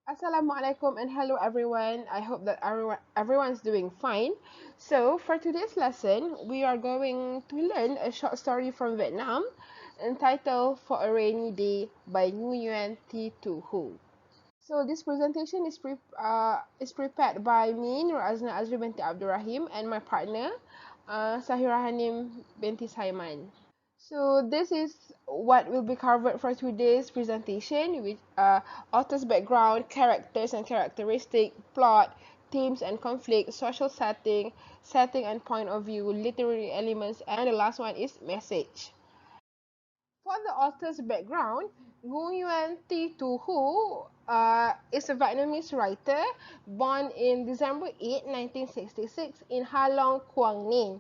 Assalamualaikum and hello everyone. I hope that everyone's doing fine. So, for today's lesson, we are going to learn a short story from Vietnam entitled For a Rainy Day by Nguyen Thi Tu Hu. So, this presentation is prepared by me, Nur Azrin binti Abdurrahim, and my partner, Sahira Hanim binti Saiman. So this is what will be covered for today's presentation, with author's background, characters and characteristic, plot, themes and conflict, social setting and point of view, literary elements, and the last one is message. For the author's background, Nguyen Thi Tu Hu is a Vietnamese writer born in December 8, 1966 in Ha Long, Quang Ninh.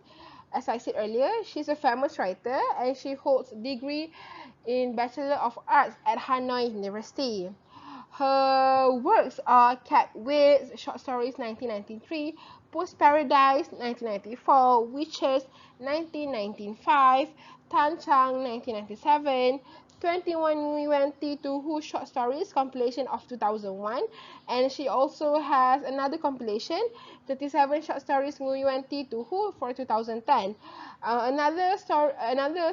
As I said earlier, she's a famous writer and she holds a degree in Bachelor of Arts at Hanoi University. Her works are Cat Wits, Short Stories 1993, Post Paradise 1994, Witches 1995, Tan Chang 1997, 21 Nguyen Thi Tu Hu Short Stories compilation of 2001, and she also has another compilation 37 Short Stories Nguyen Thi Tu Hu for 2010. Another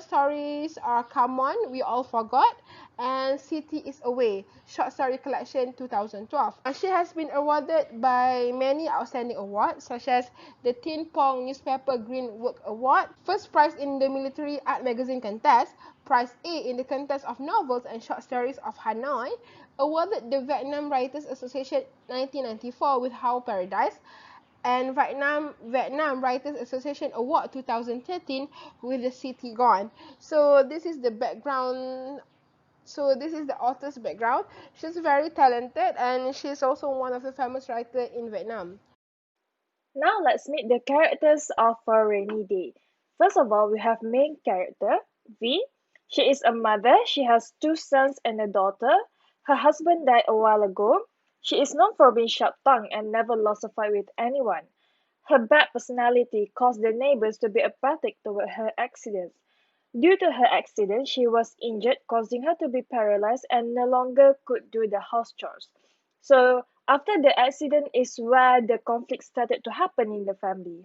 stories are Come On, We All Forgot, and City is Away, short story collection 2012. And she has been awarded by many outstanding awards such as the Tin Pong Newspaper Green Work Award, first prize in the Military Art Magazine contest, prize A in the contest of novels and short stories of Hanoi, awarded the Vietnam Writers Association 1994 with How Paradise, and Vietnam Writers Association Award 2013 with The City Gone. So this is the background. So this is the author's background. She's very talented and she's also one of the famous writers in Vietnam. Now let's meet the characters of a rainy day. First of all, we have main character V. She is a mother. She has two sons and a daughter. Her husband died a while ago. She is known for being sharp-tongued and never lost a fight with anyone. Her bad personality caused the neighbors to be apathetic toward her accidents. Due to her accident, she was injured, causing her to be paralyzed and no longer could do the house chores. So, after the accident is where the conflict started to happen in the family.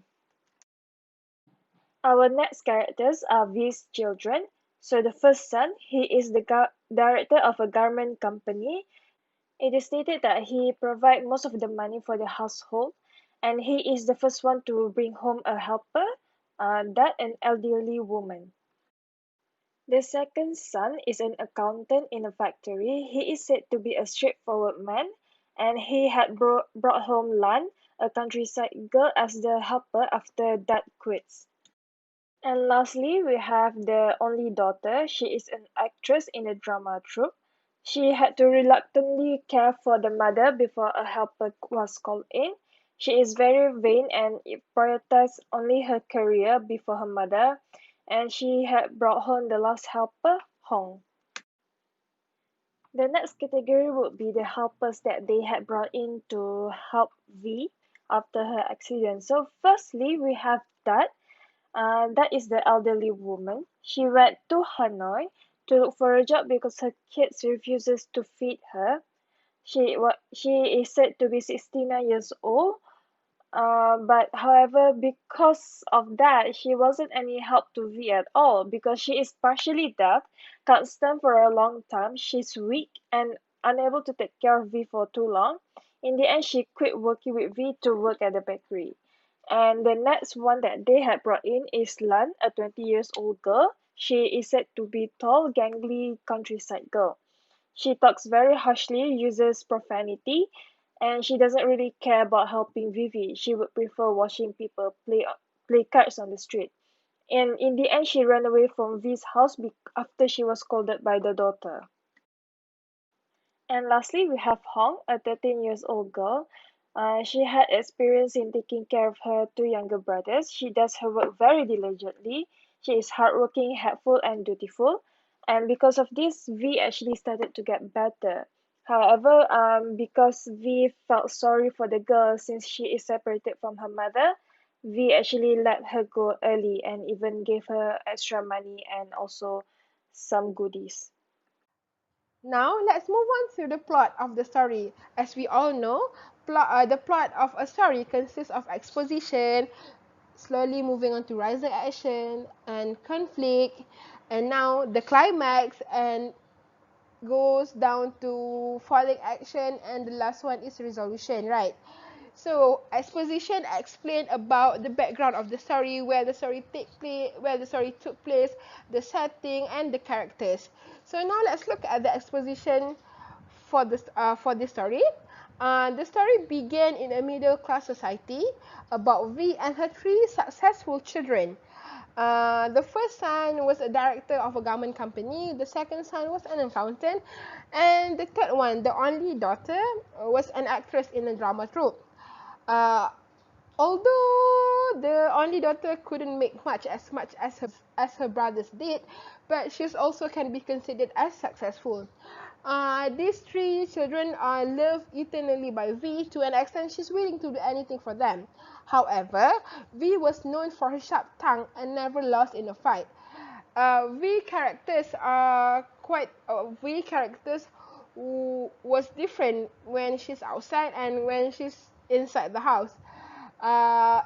Our next characters are V's children. So, the first son, he is the director of a garment company. It is stated that he provides most of the money for the household, and he is the first one to bring home a helper, that an elderly woman. The second son is an accountant in a factory. He is said to be a straightforward man, and he had brought home Lan, a countryside girl, as the helper after Dad quits. And lastly, we have the only daughter. She is an actress in a drama troupe. She had to reluctantly care for the mother before a helper was called in. She is very vain and prioritized only her career before her mother, and she had brought home the last helper, Hong. The next category would be the helpers that they had brought in to help V after her accident. So, firstly, we have that. That is the elderly woman. She went to Hanoi to look for a job because her kids refuses to feed her. She is said to be 69 years old. But however, because of that, she wasn't any help to V at all because she is partially deaf, can't stand for a long time, she's weak and unable to take care of V for too long. In the end, she quit working with V to work at the bakery. And the next one that they had brought in is Lan, a 20 years old girl. She is said to be tall, gangly countryside girl. She talks very harshly, uses profanity, and she doesn't really care about helping Vivi. She would prefer watching people play cards on the street. And in the end, she ran away from V's house after she was scolded by the daughter. And lastly, we have Hong, a 13 years old girl. She had experience in taking care of her two younger brothers. She does her work very diligently. She is hardworking, helpful, and dutiful. And because of this, V actually started to get better. However, because V felt sorry for the girl since she is separated from her mother, V actually let her go early and even gave her extra money and also some goodies. Now let's move on to the plot of the story. As we all know, the plot of a story consists of exposition, slowly moving on to rising action and conflict, and now the climax and goes down to falling action, and the last one is resolution, right? So exposition explain about the background of the story, where the story took place, the setting and the characters. So now let's look at the exposition for this story. The story began in a middle class society about V and her three successful children. The first son was a director of a government company, the second son was an accountant, and the third one, the only daughter, was an actress in a drama troupe. Uh, Although the only daughter couldn't make much as her brothers did, but she also can be considered as successful. These three children are loved eternally by V to an extent she's willing to do anything for them. However, V was known for her sharp tongue and never lost in a fight. V characters was different when she's outside and when she's inside the house.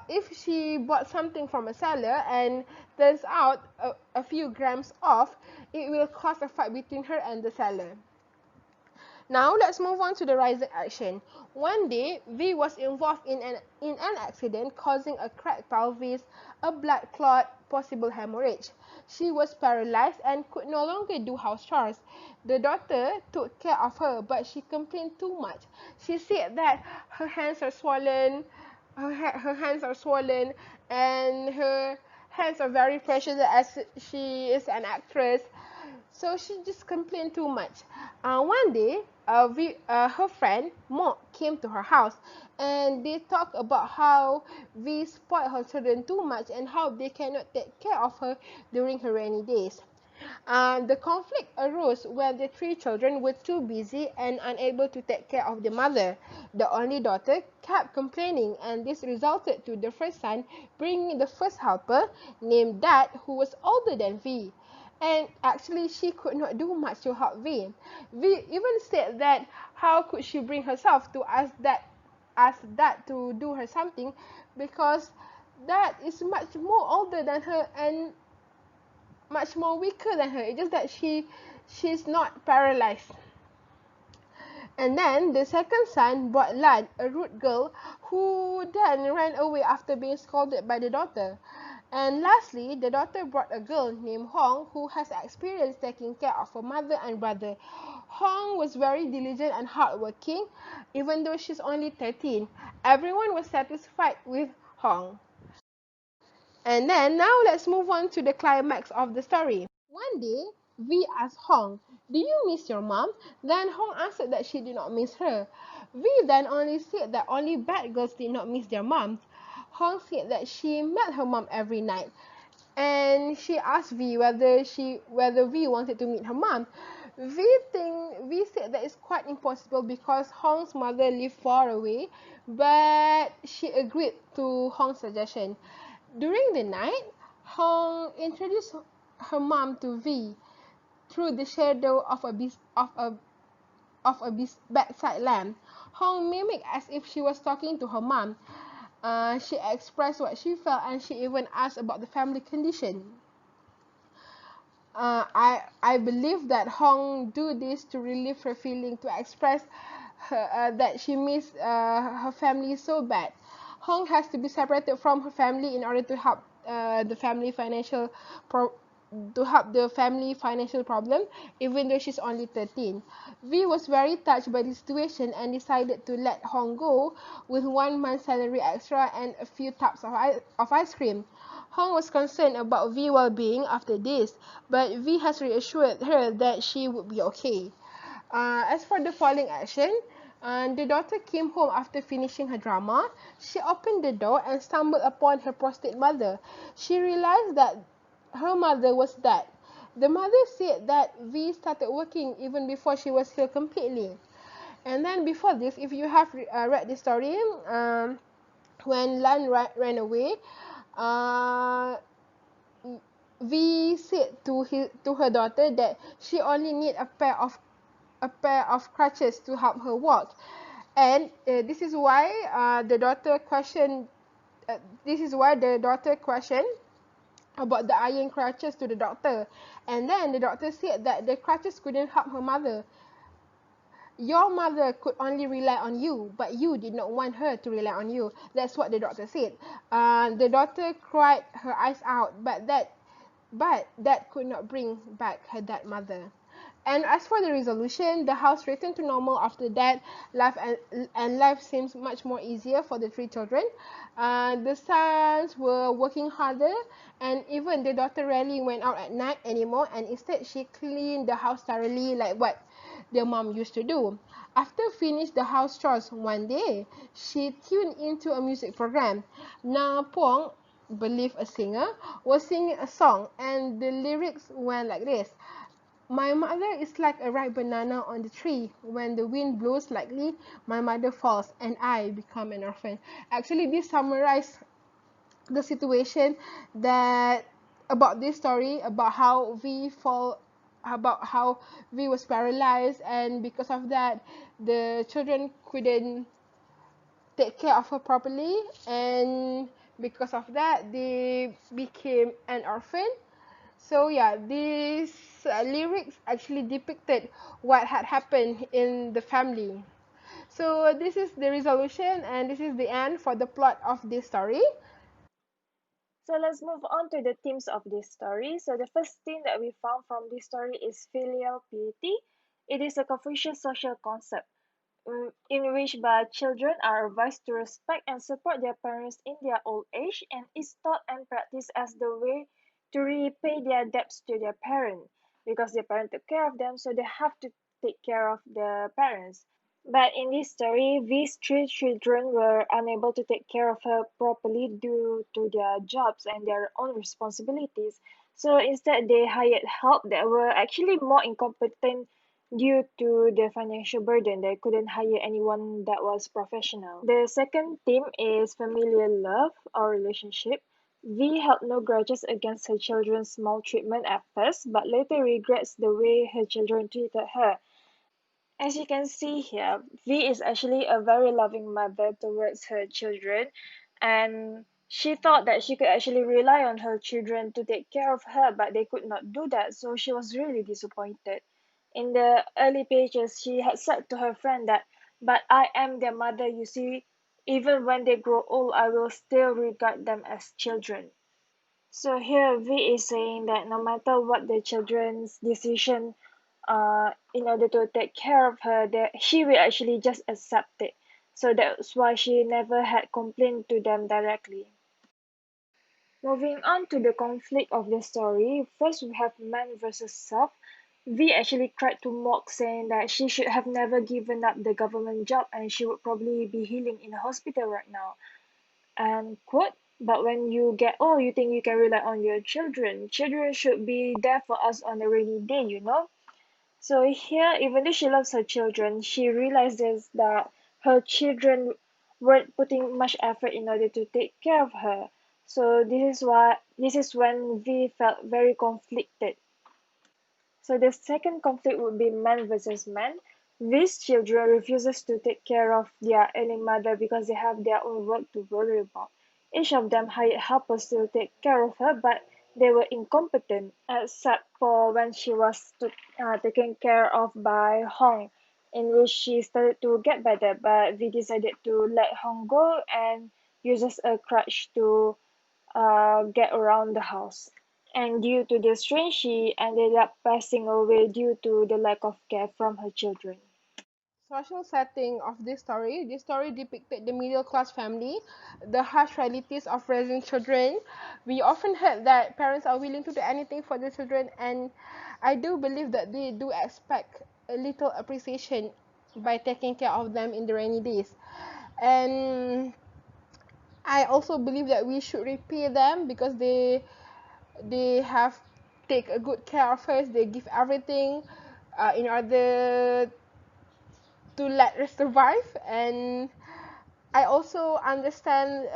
If she bought something from a seller and turns out a few grams off, it will cause a fight between her and the seller. Now let's move on to the rising action. One day, V was involved in an accident causing a cracked pelvis, a blood clot, possible hemorrhage. She was paralyzed and could no longer do house chores. The doctor took care of her, but she complained too much. She said that her hands are swollen, her hands are swollen, and her hands are very precious as she is an actress. So she just complained too much. One day, her friend Mo came to her house, and they talked about how we spoiled her children too much and how they cannot take care of her during her rainy days. The conflict arose when the three children were too busy and unable to take care of the mother. The only daughter kept complaining, and this resulted to the first son bringing the first helper named Dad, who was older than V. And actually, she could not do much to help V. V even said that how could she bring herself to ask Dad to do her something, because Dad is much more older than her and much more weaker than her. It's just that she's not paralyzed. And then the second son brought Lan, a rude girl, who then ran away after being scolded by the daughter. And lastly, the daughter brought a girl named Hong, who has experience taking care of her mother and brother. Hong was very diligent and hardworking, even though she's only 13. Everyone was satisfied with Hong. And then now let's move on to the climax of the story. One day, V asked Hong, "Do you miss your mom?" Then Hong answered that she did not miss her. V then only said that only bad girls did not miss their moms. Hong said that she met her mom every night, and she asked V whether V wanted to meet her mom. V said that it's quite impossible because Hong's mother lived far away, but she agreed to Hong's suggestion. During the night, Hong introduced her mom to V through the shadow of a bedside lamp. Hong mimicked as if she was talking to her mom. She expressed what she felt, and she even asked about the family condition. I believe that Hong do this to relieve her feeling, to express that she missed her family so bad. Hong has to be separated from her family in order to help the family financial pro- to help the family financial problem, even though she's only 13. V was very touched by the situation and decided to let Hong go with 1 month's salary extra and a few tubs of ice cream. Hong was concerned about V's well-being after this, but V has reassured her that she would be okay. As for the falling action, the daughter came home after finishing her drama. She opened the door and stumbled upon her prostrate mother. She realized that her mother was dead. The mother said that V started working even before she was healed completely. And then before this, if you have read the story, when Lan ran away, uh, V said to her daughter that she only need a pair of a pair of crutches to help her walk. And this is why the daughter questioned. This is why the daughter questioned about the iron crutches to the doctor, and then the doctor said that the crutches couldn't help her mother. Your mother could only rely on you, but you did not want her to rely on you. That's what the doctor said. The daughter cried her eyes out, but that could not bring back her dead mother. And as for the resolution, the house returned to normal after that. Life seems much more easier for the three children. The sons were working harder, and even the daughter rarely went out at night anymore. And instead, she cleaned the house thoroughly, like what their mom used to do. After finished the house chores one day, she tuned into a music program. Na Pong, believe a singer, was singing a song, and the lyrics went like this. My mother is like a ripe banana on the tree. When the wind blows lightly, my mother falls and I become an orphan. Actually, this summarizes the situation that about this story, about how we was paralyzed, and because of that, the children couldn't take care of her properly, and because of that, they became an orphan. So yeah, these lyrics actually depicted what had happened in the family. So this is the resolution, and this is the end for the plot of this story. So let's move on to the themes of this story. So the first theme that we found from this story is filial piety. It is a Confucius social concept in which children are advised to respect and support their parents in their old age, and is taught and practiced as the way to repay their debts to their parent, because their parent took care of them, so they have to take care of the parents. But in this story, these three children were unable to take care of her properly due to their jobs and their own responsibilities. So instead, they hired help that were actually more incompetent due to the financial burden. They couldn't hire anyone that was professional. The second theme is familial love or relationship. V held no grudges against her children's maltreatment at first, but later regrets the way her children treated her. As you can see here, V is actually a very loving mother towards her children, and she thought that she could actually rely on her children to take care of her, but they could not do that, so she was really disappointed. In the early pages, she had said to her friend that, "But I am their mother, you see. Even when they grow old, I will still regard them as children." So here V is saying that no matter what the children's decision in order to take care of her, that she will actually just accept it. So that's why she never had complained to them directly. Moving on to the conflict of the story, first we have man versus self. V actually tried to mock, saying that she should have never given up the government job and she would probably be healing in a hospital right now. And quote, "But when you get old, you think you can rely on your children. Children should be there for us on a rainy day, you know." So here, even though she loves her children, she realizes that her children weren't putting much effort in order to take care of her. So this is when V felt very conflicted. So the second conflict would be man versus man. These children refuses to take care of their ailing mother because they have their own work to worry about. Each of them hired helpers to take care of her, but they were incompetent, except for when she was taken care of by Hong, in which she started to get better. But we decided to let Hong go and uses a crutch to get around the house. And due to this strain, she ended up passing away due to the lack of care from her children. Social setting of this story depicted the middle class family, the harsh realities of raising children. We often heard that parents are willing to do anything for their children, and I do believe that they do expect a little appreciation by taking care of them in the rainy days. And I also believe that we should repay them because they have take a good care of us. They give everything in order to let us survive. And I also understand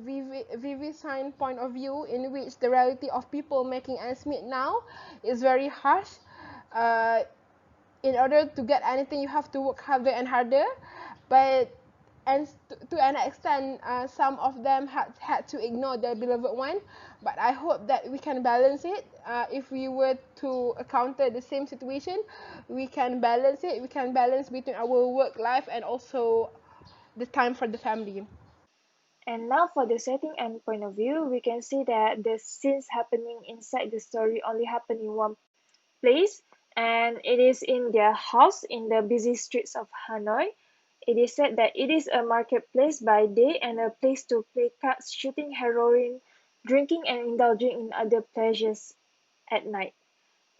Vivi's sign point of view, in which the reality of people making ends meet now is very harsh. Uh, in order to get anything, you have to work harder and harder. But and to an extent, some of them had to ignore their beloved one. But I hope that we can balance it. If we were to encounter the same situation, we can balance it. We can balance between our work life and also the time for the family. And now for the setting and point of view, we can see that the scenes happening inside the story only happen in one place, and it is in their house in the busy streets of Hanoi. It is said that it is a marketplace by day and a place to play cards, shooting heroin, drinking, and indulging in other pleasures at night.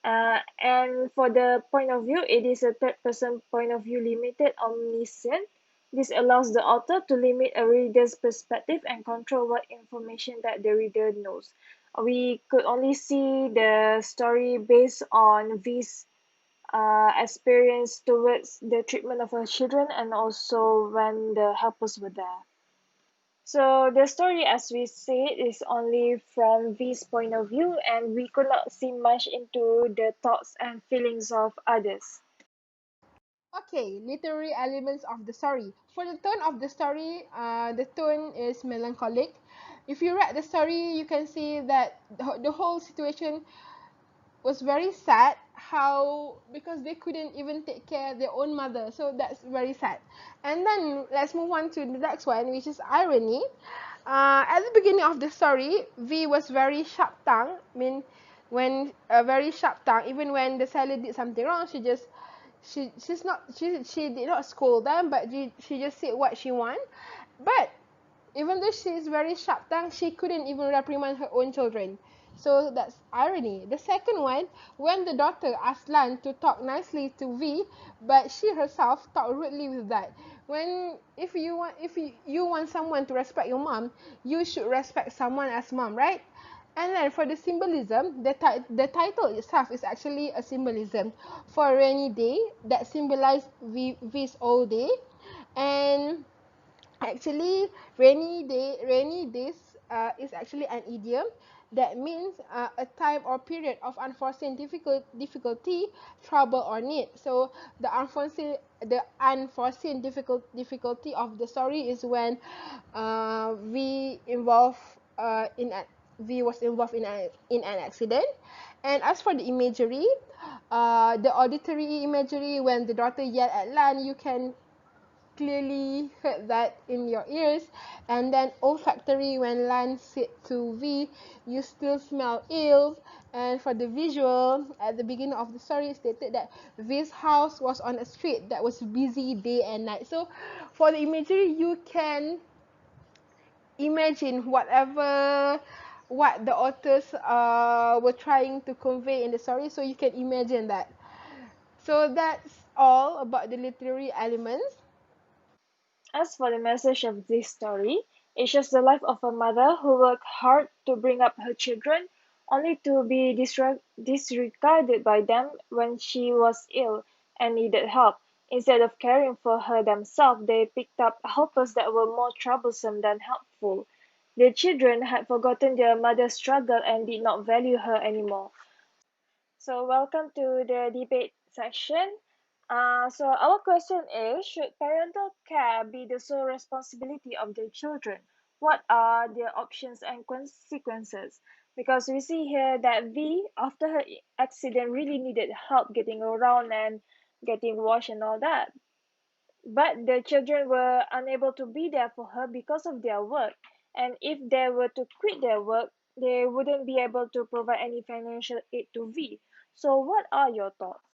And for the point of view, it is a third person point of view, limited, omniscient. This allows the author to limit a reader's perspective and control what information that the reader knows. We could only see the story based on V's experience towards the treatment of her children and also when the helpers were there. So the story, as we said, is only from V's point of view, and we could not see much into the thoughts and feelings of others. Okay, literary elements of the story. For the tone of the story, the tone is melancholic. If you read the story, you can see that the whole situation was very sad. How because they couldn't even take care of their own mother, so that's very sad. And then let's move on to the next one, which is irony. At the beginning of the story, V was very sharp tongue. I mean, when very sharp tongue. Even when the seller did something wrong, she did not scold them, but she just said what she want. But even though she is very sharp tongued, she couldn't even reprimand her own children. So that's irony. The second one, when the daughter asked Lan to talk nicely to V, but she herself talked rudely with that. When if you want someone to respect your mom, you should respect someone as mom, right? And then for the symbolism, the title itself is actually a symbolism for rainy day that symbolize V's old day. And actually, rainy days is actually an idiom that means a time or period of unforeseen difficulty, trouble or need. So the unforeseen difficulty of the story is when we involve in a V was involved in an accident. And as for the imagery, the auditory imagery, when the daughter yelled at Lan, you can clearly heard that in your ears. And then olfactory, when Lan said to V, you still smell ill. And for the visual, at the beginning of the story, it stated that V's house was on a street that was busy day and night. So for the imagery, you can imagine what the authors were trying to convey in the story, so you can imagine that. So that's all about the literary elements. As for the message of this story, it shows the life of a mother who worked hard to bring up her children, only to be disregarded by them when she was ill and needed help. Instead of caring for her themselves, they picked up helpers that were more troublesome than helpful. The children had forgotten their mother's struggle and did not value her anymore. So welcome to the debate section. So our question is, should parental care be the sole responsibility of the children? What are the options and consequences? Because we see here that V, after her accident, really needed help getting around and getting washed and all that. But the children were unable to be there for her because of their work. And if they were to quit their work, they wouldn't be able to provide any financial aid to V. So, what are your thoughts?